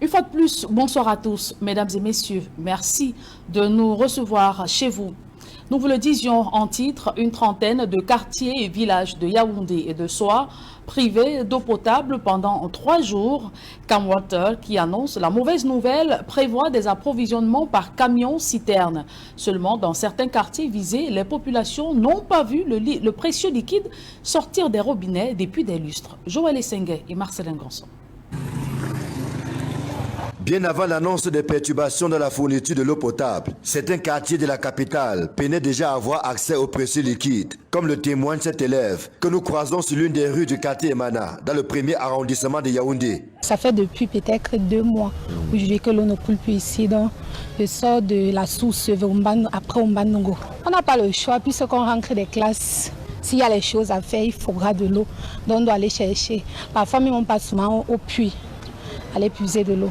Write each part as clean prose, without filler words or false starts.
Une fois de plus, bonsoir à tous, mesdames et messieurs. Merci de nous recevoir chez vous. Nous vous le disions en titre, une trentaine de quartiers et villages de Yaoundé et de Soa privés d'eau potable pendant 3 jours. Camwater, qui annonce la mauvaise nouvelle, prévoit des approvisionnements par camion-citerne. Seulement, dans certains quartiers visés, les populations n'ont pas vu le précieux liquide sortir des robinets depuis des lustres. Joël Essengue et Marcelin Granson. Bien avant l'annonce des perturbations dans la fourniture de l'eau potable, certains quartiers de la capitale peinaient déjà à avoir accès au précieux liquide, comme le témoigne cet élève que nous croisons sur l'une des rues du quartier Emana, dans le 1er arrondissement de Yaoundé. Ça fait depuis peut-être 2 mois aujourd'hui que l'eau ne coule plus ici, donc je sors de la source après Umbanongo. On n'a pas le choix puisqu'on rentre des classes. S'il y a les choses à faire, il faudra de l'eau, donc on doit aller chercher. Parfois même on passe souvent au puits, aller puiser de l'eau.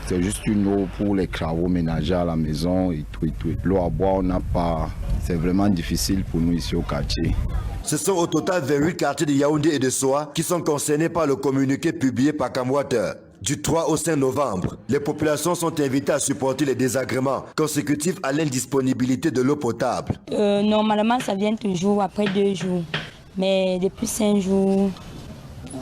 C'est juste une eau pour les travaux ménagers à la maison et tout. L'eau à boire, on n'a pas. C'est vraiment difficile pour nous ici au quartier. Ce sont au total 28 quartiers de Yaoundé et de Soa qui sont concernés par le communiqué publié par Camwater. Du 3 au 5 novembre, les populations sont invitées à supporter les désagréments consécutifs à l'indisponibilité de l'eau potable. Normalement, ça vient toujours après 2 jours. Mais depuis 5 jours,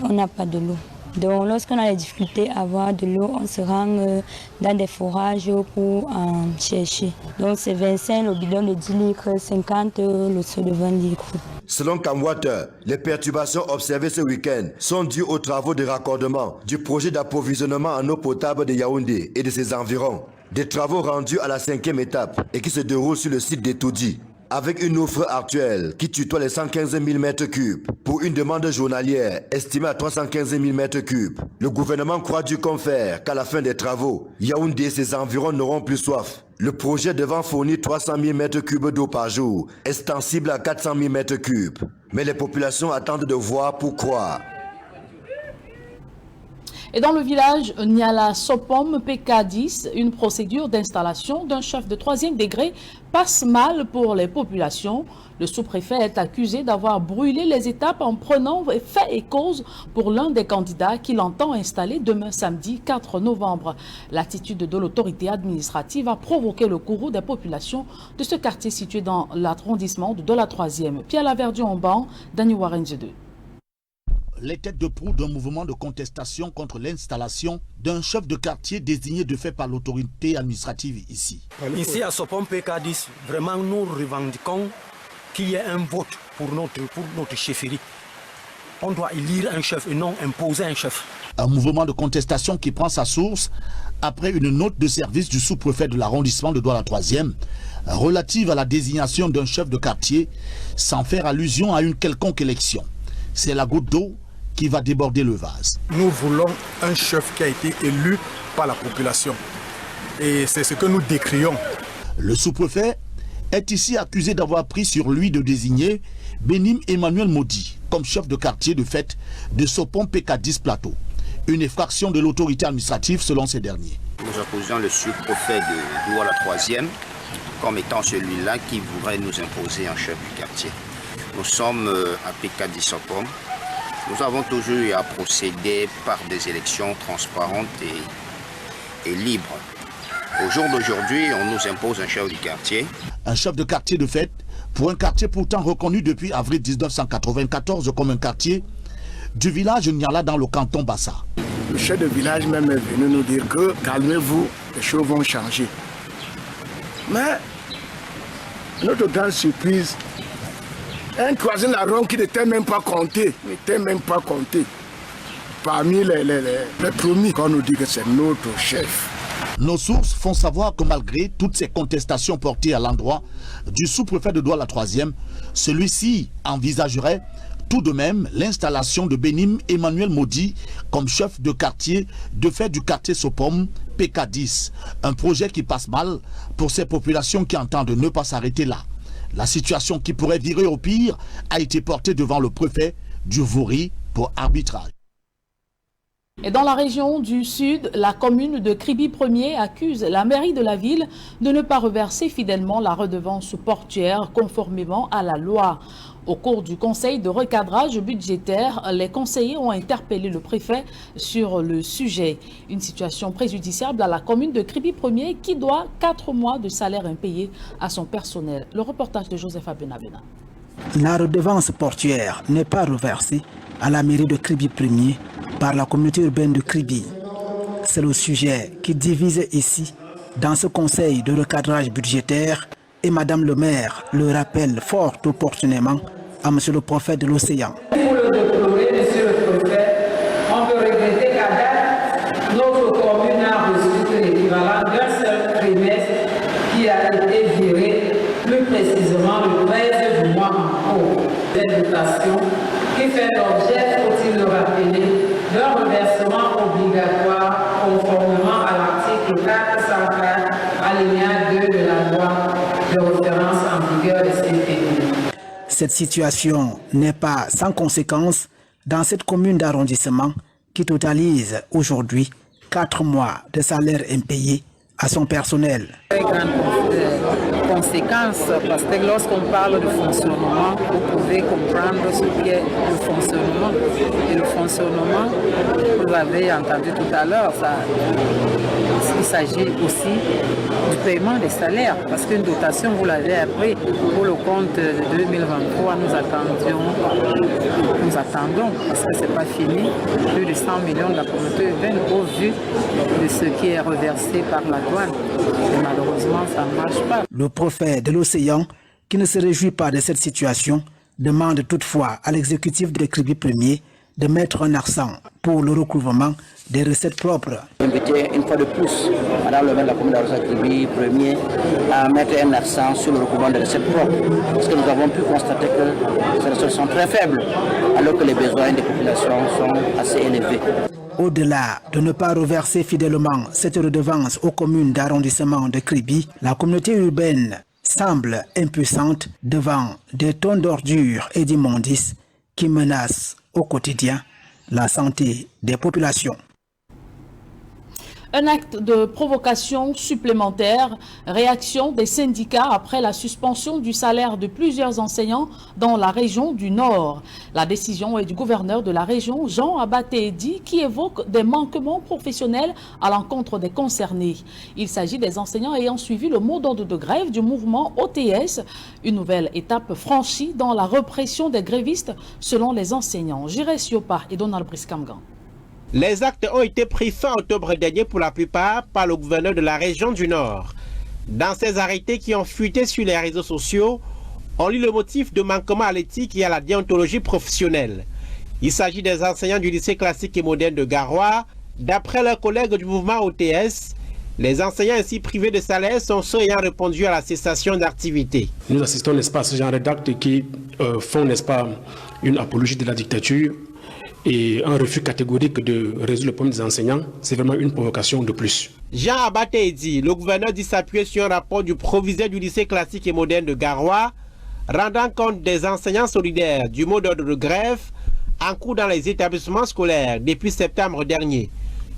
on n'a pas de l'eau. Donc lorsqu'on a les difficultés à avoir de l'eau, on se rend dans des forages pour en chercher. Donc c'est 25 le bidon de 10 litres, 50 le seau de 20 litres. Selon Camwater, les perturbations observées ce week-end sont dues aux travaux de raccordement du projet d'approvisionnement en eau potable de Yaoundé et de ses environs. Des travaux rendus à la 5e étape et qui se déroulent sur le site d'Etoudi. Avec une offre actuelle qui tutoie les 115 000 m3 pour une demande journalière estimée à 315 000 m3. Le gouvernement croit dû confère qu'à la fin des travaux, Yaoundé et ses environs n'auront plus soif. Le projet devant fournir 300 000 m3 d'eau par jour, extensible à 400 000 m3. Mais les populations attendent de voir pour croire. Et dans le village Niala Sopom PK10, une procédure d'installation d'un chef de 3e degré passe mal pour les populations. Le sous-préfet est accusé d'avoir brûlé les étapes en prenant fait et cause pour l'un des candidats qu'il entend installer demain samedi 4 novembre. L'attitude de l'autorité administrative a provoqué le courroux des populations de ce quartier situé dans l'arrondissement de la 3e. Pierre Laverdu-Omban, Dani Warren 2. Les têtes de proue d'un mouvement de contestation contre l'installation d'un chef de quartier désigné de fait par l'autorité administrative ici. Ici à Sopom PK10, vraiment nous revendiquons qu'il y ait un vote pour notre chefferie. On doit élire un chef et non imposer un chef. Un mouvement de contestation qui prend sa source après une note de service du sous-préfet de l'arrondissement de Douala 3e relative à la désignation d'un chef de quartier sans faire allusion à une quelconque élection. C'est la goutte d'eau qui va déborder le vase. Nous voulons un chef qui a été élu par la population. Et c'est ce que nous décrions. Le sous-préfet est ici accusé d'avoir pris sur lui de désigner Benim Emmanuel Modi comme chef de quartier de fait de Sopom PK10 Plateau. Une effraction de l'autorité administrative selon ces derniers. Nous accusons le sous-préfet de Douala 3e comme étant celui-là qui voudrait nous imposer un chef du quartier. Nous sommes à PK10 Sopom. Nous avons toujours eu à procéder par des élections transparentes et libres. Au jour d'aujourd'hui, on nous impose un chef du quartier. Un chef de quartier de fait, pour un quartier pourtant reconnu depuis avril 1994 comme un quartier du village Niala dans le canton Bassa. Le chef de village même est venu nous dire que calmez-vous, les choses vont changer. Mais notre grande surprise, un troisième larron qui n'était même pas compté, parmi les promis, qu'on nous dit que c'est notre chef. Nos sources font savoir que malgré toutes ces contestations portées à l'endroit du sous-préfet de Douala 3e, celui-ci envisagerait tout de même l'installation de Benim Emmanuel Modi comme chef de quartier de fait du quartier Sopom PK10. Un projet qui passe mal pour ces populations qui entendent ne pas s'arrêter là. La situation qui pourrait virer au pire a été portée devant le préfet du Vouri pour arbitrage. Et dans la région du Sud, la commune de Kribi 1er accuse la mairie de la ville de ne pas reverser fidèlement la redevance portuaire conformément à la loi. Au cours du conseil de recadrage budgétaire, les conseillers ont interpellé le préfet sur le sujet. Une situation préjudiciable à la commune de Kribi 1er qui doit 4 mois de salaire impayé à son personnel. Le reportage de Joseph Abenabena. La redevance portuaire n'est pas reversée à la mairie de Kribi 1er par la communauté urbaine de Kribi. C'est le sujet qui divise ici, dans ce conseil de recadrage budgétaire, et Madame le maire le rappelle fort opportunément à Monsieur le prophète de l'océan. Pour le déplorer, Monsieur le prophète, on peut regretter qu'à date, notre commune a reçu l'équivalent d'un seul trimestre qui a été viré, plus précisément le 13 du mois en cours. Cette dotation qui fait l'objet, faut-il le rappeler, d'un reversement obligatoire conformément à l'article 404 alinéa 2 de la loi de référence en vigueur de CPI. Cette situation n'est pas sans conséquence dans cette commune d'arrondissement qui totalise aujourd'hui 4 mois de salaire impayé à son personnel. Très grande conséquence parce que lorsqu'on parle de fonctionnement, vous pouvez comprendre ce qu'est le fonctionnement. Et le fonctionnement, vous avez entendu tout à l'heure, il s'agit aussi du paiement des salaires parce qu'une dotation, vous l'avez appris, pour le compte de 2023, nous attendons parce que ce n'est pas fini, plus de 100 millions de la communauté urbaine au vu de ce qui est reversé par la douane. Et malheureusement, ça ne marche pas. Le prophète de l'océan, qui ne se réjouit pas de cette situation, demande toutefois à l'exécutif de Kribi 1er de mettre un accent pour le recouvrement des recettes propres. Inviter une fois de plus Madame le maire de la commune de Kribi 1er à mettre un accent sur le recouvrement des recettes propres, parce que nous avons pu constater que ces recettes sont très faibles, alors que les besoins des populations sont assez élevés. Au-delà de ne pas reverser fidèlement cette redevance aux communes d'arrondissement de Kribi, la communauté urbaine semble impuissante devant des tonnes d'ordures et d'immondices qui menacent au quotidien la santé des populations. Un acte de provocation supplémentaire, réaction des syndicats après la suspension du salaire de plusieurs enseignants dans la région du Nord. La décision est du gouverneur de la région, Jean Abaté-Edi, qui évoque des manquements professionnels à l'encontre des concernés. Il s'agit des enseignants ayant suivi le mot d'ordre de grève du mouvement OTS, une nouvelle étape franchie dans la répression des grévistes selon les enseignants. Jiré Siopa et Donald Briskamgan. Les actes ont été pris fin octobre dernier pour la plupart par le gouverneur de la région du Nord. Dans ces arrêtés qui ont fuité sur les réseaux sociaux, on lit le motif de manquement à l'éthique et à la déontologie professionnelle. Il s'agit des enseignants du lycée classique et moderne de Garoua. D'après leurs collègues du mouvement OTS, les enseignants ainsi privés de salaire sont ceux ayant répondu à la cessation d'activité. Nous assistons, n'est-ce pas, à ce genre d'actes qui font, n'est-ce pas, une apologie de la dictature. Et un refus catégorique de résoudre le problème des enseignants, c'est vraiment une provocation de plus. Jean Abaté-Edi, le gouverneur dit s'appuyer sur un rapport du proviseur du lycée classique et moderne de Garoua, rendant compte des enseignants solidaires du mot d'ordre de grève en cours dans les établissements scolaires depuis septembre dernier.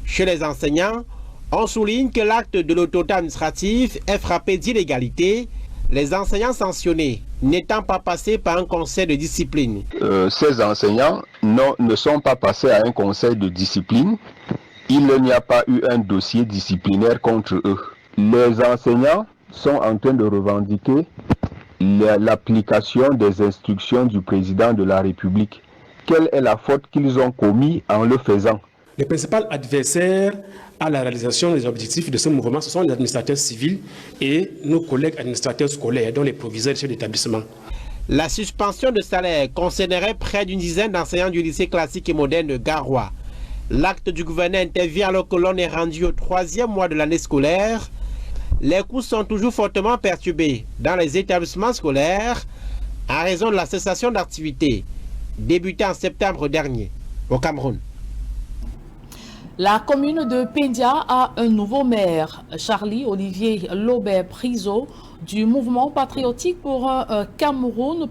Chez les enseignants, on souligne que l'acte de l'autorité administrative est frappé d'illégalité, les enseignants sanctionnés n'étant pas passés par un conseil de discipline. Ces enseignants ne sont pas passés à un conseil de discipline. Il n'y a pas eu un dossier disciplinaire contre eux. Les enseignants sont en train de revendiquer l'application des instructions du président de la République. Quelle est la faute qu'ils ont commise en le faisant? Les principaux adversaires à la réalisation des objectifs de ce mouvement, ce sont les administrateurs civils et nos collègues administrateurs scolaires, dont les proviseurs de chefs d'établissement. La suspension de salaire concernerait près d'une dizaine d'enseignants du lycée classique et moderne de Garoua. L'acte du gouverneur intervient alors que l'on est rendu au 3e mois de l'année scolaire. Les cours sont toujours fortement perturbés dans les établissements scolaires en raison de la cessation d'activité débutée en septembre dernier au Cameroun. La commune de Pendia a un nouveau maire. Charlie Olivier Lobert Priso du mouvement patriotique pour un Cameroun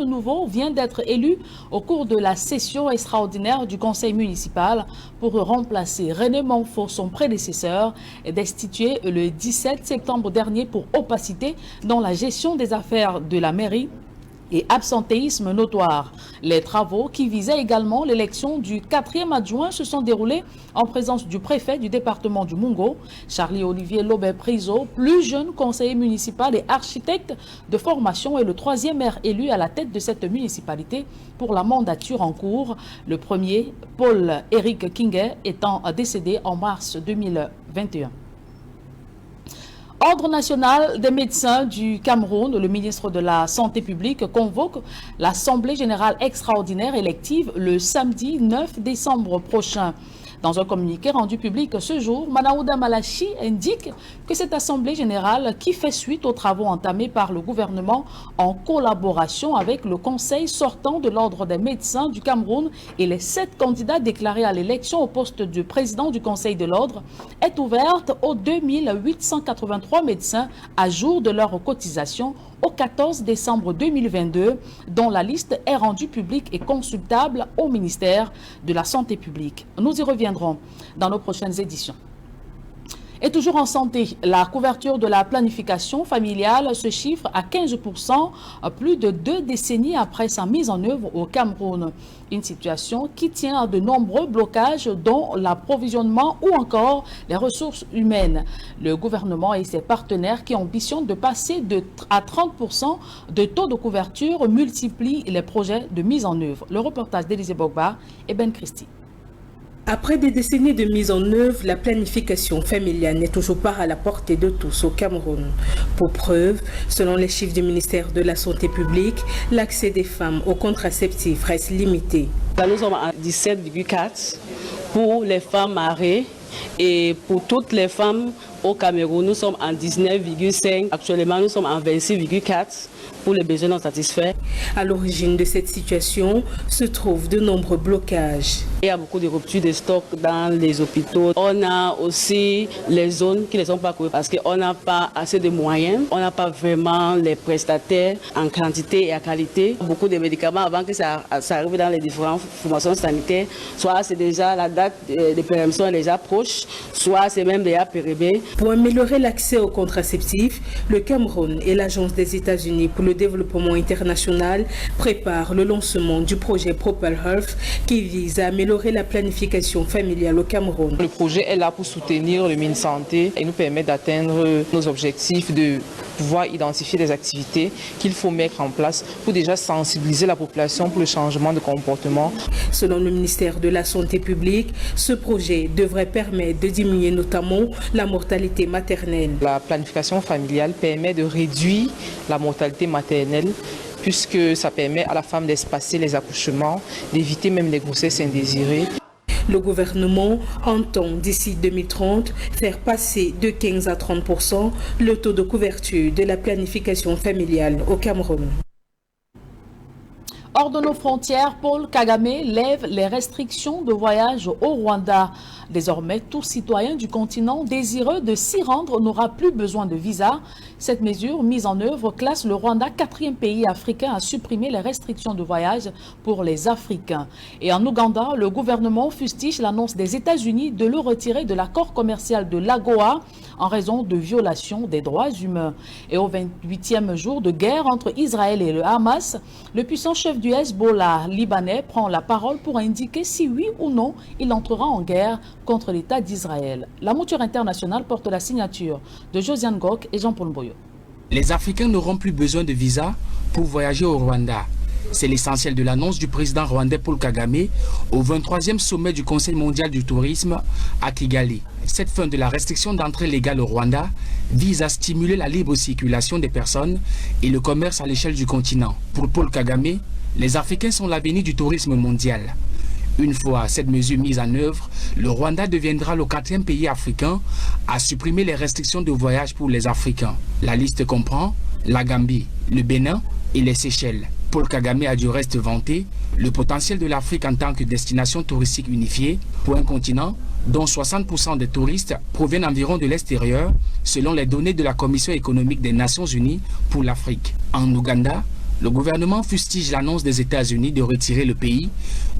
nouveau vient d'être élu au cours de la session extraordinaire du conseil municipal pour remplacer René Monfort, son prédécesseur, et destitué le 17 septembre dernier pour opacité dans la gestion des affaires de la mairie et absentéisme notoire. Les travaux qui visaient également l'élection du 4e adjoint se sont déroulés en présence du préfet du département du Mungo, Charlie-Olivier Lobé-Priso, plus jeune conseiller municipal et architecte de formation, et le 3e maire élu à la tête de cette municipalité pour la mandature en cours. Le premier, Paul-Éric Kinguet, étant décédé en mars 2021. Ordre national des médecins du Cameroun, le ministre de la Santé publique convoque l'Assemblée générale extraordinaire élective le samedi 9 décembre prochain. Dans un communiqué rendu public ce jour, Manaouda Malachi indique que cette Assemblée générale, qui fait suite aux travaux entamés par le gouvernement en collaboration avec le Conseil sortant de l'Ordre des médecins du Cameroun et les 7 candidats déclarés à l'élection au poste de président du Conseil de l'Ordre, est ouverte aux 2883 médecins à jour de leur cotisation au 14 décembre 2022, dont la liste est rendue publique et consultable au ministère de la Santé publique. Nous y reviendrons dans nos prochaines éditions. Et toujours en santé, la couverture de la planification familiale se chiffre à 15%, plus de 2 décennies après sa mise en œuvre au Cameroun. Une situation qui tient à de nombreux blocages, dont l'approvisionnement ou encore les ressources humaines. Le gouvernement et ses partenaires qui ambitionnent de passer à 30% de taux de couverture multiplient les projets de mise en œuvre. Le reportage d'Élisée Bogba et Ben Christie. Après des décennies de mise en œuvre, la planification familiale n'est toujours pas à la portée de tous au Cameroun. Pour preuve, selon les chiffres du ministère de la Santé publique, l'accès des femmes aux contraceptifs reste limité. Là, nous sommes à 17,4 pour les femmes mariées et pour toutes les femmes au Cameroun, nous sommes en 19,5. Actuellement, nous sommes en 26,4 pour les besoins non satisfaits. À l'origine de cette situation se trouvent de nombreux blocages. Il y a beaucoup de ruptures de stock dans les hôpitaux. On a aussi les zones qui ne sont pas couvertes parce qu'on n'a pas assez de moyens. On n'a pas vraiment les prestataires en quantité et en qualité. Beaucoup de médicaments avant que ça arrive dans les différentes formations sanitaires. Soit c'est déjà la date de péremption est déjà proche, soit c'est même déjà périmé. Pour améliorer l'accès aux contraceptifs, le Cameroun et l'Agence des États-Unis pour le développement international préparent le lancement du projet Propel Health qui vise à améliorer la planification familiale au Cameroun. Le projet est là pour soutenir le ministère de la Santé et nous permettre d'atteindre nos objectifs de pouvoir identifier des activités qu'il faut mettre en place pour déjà sensibiliser la population pour le changement de comportement. Selon le ministère de la Santé publique, ce projet devrait permettre de diminuer notamment la mortalité maternelle. La planification familiale permet de réduire la mortalité maternelle puisque ça permet à la femme d'espacer les accouchements, d'éviter même les grossesses indésirées. Le gouvernement entend d'ici 2030 faire passer de 15 à 30% le taux de couverture de la planification familiale au Cameroun. Hors de nos frontières, Paul Kagame lève les restrictions de voyage au Rwanda. Désormais, tout citoyen du continent désireux de s'y rendre n'aura plus besoin de visa. Cette mesure mise en œuvre classe le Rwanda 4e pays africain à supprimer les restrictions de voyage pour les Africains. Et en Ouganda, le gouvernement fustige l'annonce des États-Unis de le retirer de l'accord commercial de l'AGOA en raison de violations des droits humains. Et au 28e jour de guerre entre Israël et le Hamas, le puissant chef du Hezbollah libanais prend la parole pour indiquer si oui ou non il entrera en guerre contre l'État d'Israël. La mouture internationale porte la signature de Josiane Gok et Jean-Paul Boyo. Les Africains n'auront plus besoin de visa pour voyager au Rwanda. C'est l'essentiel de l'annonce du président rwandais Paul Kagame au 23e sommet du Conseil mondial du tourisme à Kigali. Cette fin de la restriction d'entrée légale au Rwanda vise à stimuler la libre circulation des personnes et le commerce à l'échelle du continent. Pour Paul Kagame, les Africains sont l'avenir du tourisme mondial. Une fois cette mesure mise en œuvre, le Rwanda deviendra le 4e pays africain à supprimer les restrictions de voyage pour les Africains. La liste comprend la Gambie, le Bénin et les Seychelles. Paul Kagame a du reste vanté le potentiel de l'Afrique en tant que destination touristique unifiée pour un continent dont 60% des touristes proviennent environ de l'extérieur, selon les données de la Commission économique des Nations Unies pour l'Afrique. En Ouganda, le gouvernement fustige l'annonce des États-Unis de retirer le pays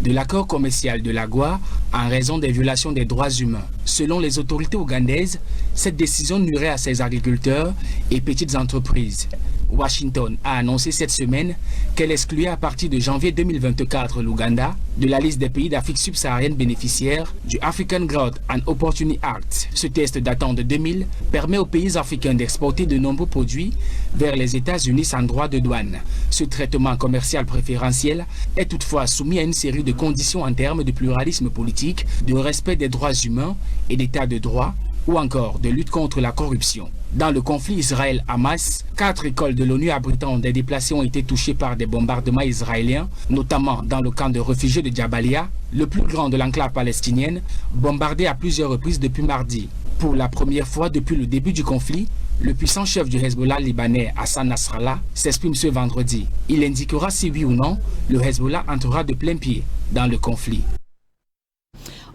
de l'accord commercial de l'AGOA en raison des violations des droits humains. Selon les autorités ougandaises, cette décision nuirait à ses agriculteurs et petites entreprises. Washington a annoncé cette semaine qu'elle excluait à partir de janvier 2024 l'Ouganda de la liste des pays d'Afrique subsaharienne bénéficiaires du African Growth and Opportunity Act. Ce test datant de 2000 permet aux pays africains d'exporter de nombreux produits vers les États-Unis sans droit de douane. Ce traitement commercial préférentiel est toutefois soumis à une série de conditions en termes de pluralisme politique, de respect des droits humains et d'état de droit, ou encore de lutte contre la corruption. Dans le conflit Israël-Hamas, 4 écoles de l'ONU abritant des déplacés ont été touchées par des bombardements israéliens, notamment dans le camp de réfugiés de Jabalia, le plus grand de l'enclave palestinienne, bombardé à plusieurs reprises depuis mardi. Pour la première fois depuis le début du conflit, le puissant chef du Hezbollah libanais Hassan Nasrallah s'exprime ce vendredi. Il indiquera si oui ou non le Hezbollah entrera de plein pied dans le conflit.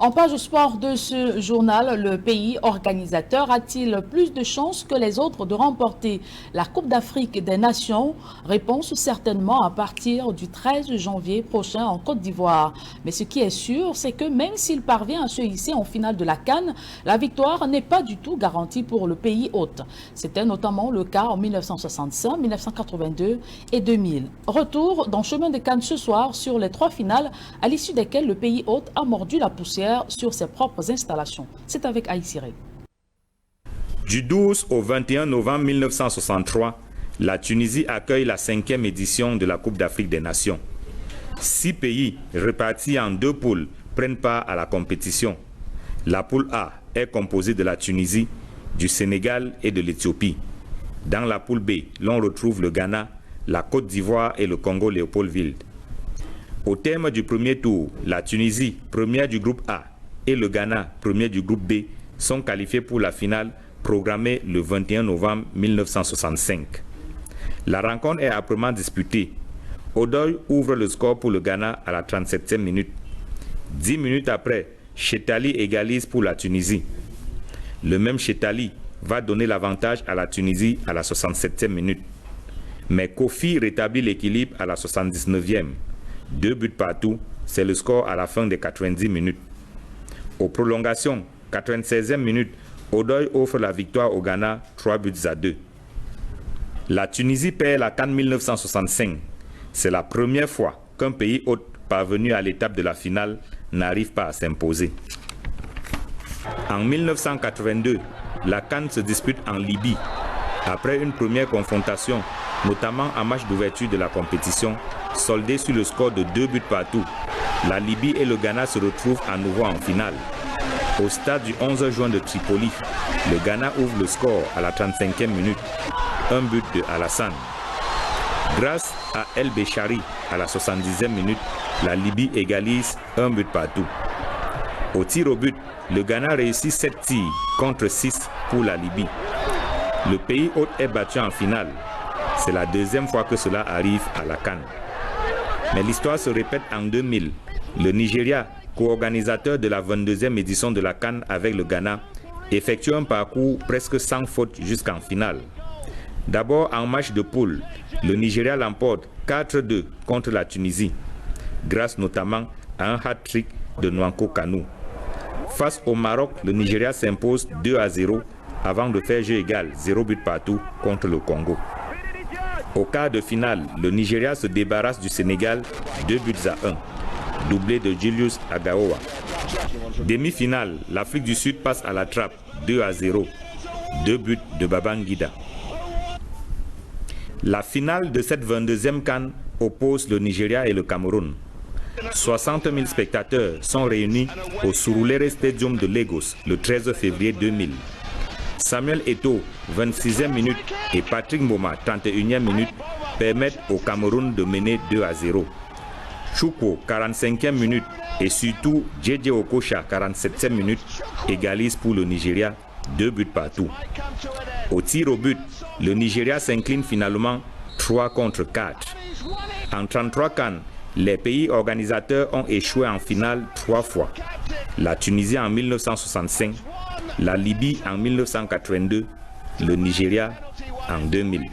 En page sport de ce journal, le pays organisateur a-t-il plus de chances que les autres de remporter la Coupe d'Afrique des Nations? Réponse certainement à partir du 13 janvier prochain en Côte d'Ivoire. Mais ce qui est sûr, c'est que même s'il parvient à se hisser en finale de la CAN, la victoire n'est pas du tout garantie pour le pays hôte. C'était notamment le cas en 1965, 1982 et 2000. Retour dans Chemin de Cannes ce soir sur les 3 finales à l'issue desquelles le pays hôte a mordu la poussière sur ses propres installations. C'est avec Aïssiré. Du 12 au 21 novembre 1963, la Tunisie accueille la 5e édition de la Coupe d'Afrique des Nations. 6 pays répartis en 2 poules prennent part à la compétition. La poule A est composée de la Tunisie, du Sénégal et de l'Éthiopie. Dans la poule B, l'on retrouve le Ghana, la Côte d'Ivoire et le Congo-Léopoldville. Au terme du premier tour, la Tunisie, première du groupe A, et le Ghana, premier du groupe B, sont qualifiés pour la finale programmée le 21 novembre 1965. La rencontre est âprement disputée. Odoy ouvre le score pour le Ghana à la 37e minute. 10 minutes après, Chetali égalise pour la Tunisie. Le même Chetali va donner l'avantage à la Tunisie à la 67e minute. Mais Kofi rétablit l'équilibre à la 79e. 2 buts partout, c'est le score à la fin des 90 minutes. Aux prolongations, 96e minute, Odoy offre la victoire au Ghana, 3-2. La Tunisie perd la CAN 1965. C'est la première fois qu'un pays hôte parvenu à l'étape de la finale n'arrive pas à s'imposer. En 1982, la CAN se dispute en Libye. Après une première confrontation, notamment en match d'ouverture de la compétition, soldée sur le score de 2 buts partout, la Libye et le Ghana se retrouvent à nouveau en finale. Au stade du 11 juin de Tripoli, le Ghana ouvre le score à la 35e minute, un but de Alassane. Grâce à El Béchari à la 70e minute, la Libye égalise un but partout. Au tir au but, le Ghana réussit 7 tirs contre 6 pour la Libye. Le pays hôte est battu en finale. C'est la deuxième fois que cela arrive à la CAN. Mais l'histoire se répète en 2000. Le Nigeria, co-organisateur de la 22e édition de la CAN avec le Ghana, effectue un parcours presque sans faute jusqu'en finale. D'abord en match de poule, le Nigeria l'emporte 4-2 contre la Tunisie, grâce notamment à un hat-trick de Nwankwo Kanu. Face au Maroc, le Nigeria s'impose 2-0 avant de faire jeu égal 0 but partout contre le Congo. Au quart de finale, le Nigeria se débarrasse du Sénégal 2-1, doublé de Julius Agaowa. Demi-finale, l'Afrique du Sud passe à la trappe 2-0, 2 buts de Babangida. La finale de cette 22e CAN oppose le Nigeria et le Cameroun. 60 000 spectateurs sont réunis au Surulere Stadium de Lagos le 13 février 2000. Samuel Eto'o, 26e minute, et Patrick Mboma, 31e minute, permettent au Cameroun de mener 2-0. Chukwu, 45e minute, et surtout JJ Okocha, 47e minute, égalisent pour le Nigeria 2 buts partout. Au tir au but, le Nigeria s'incline finalement 3-4. En 33 CAN, les pays organisateurs ont échoué en finale 3 fois. La Tunisie en 1965, la Libye en 1982, le Nigeria en 2000.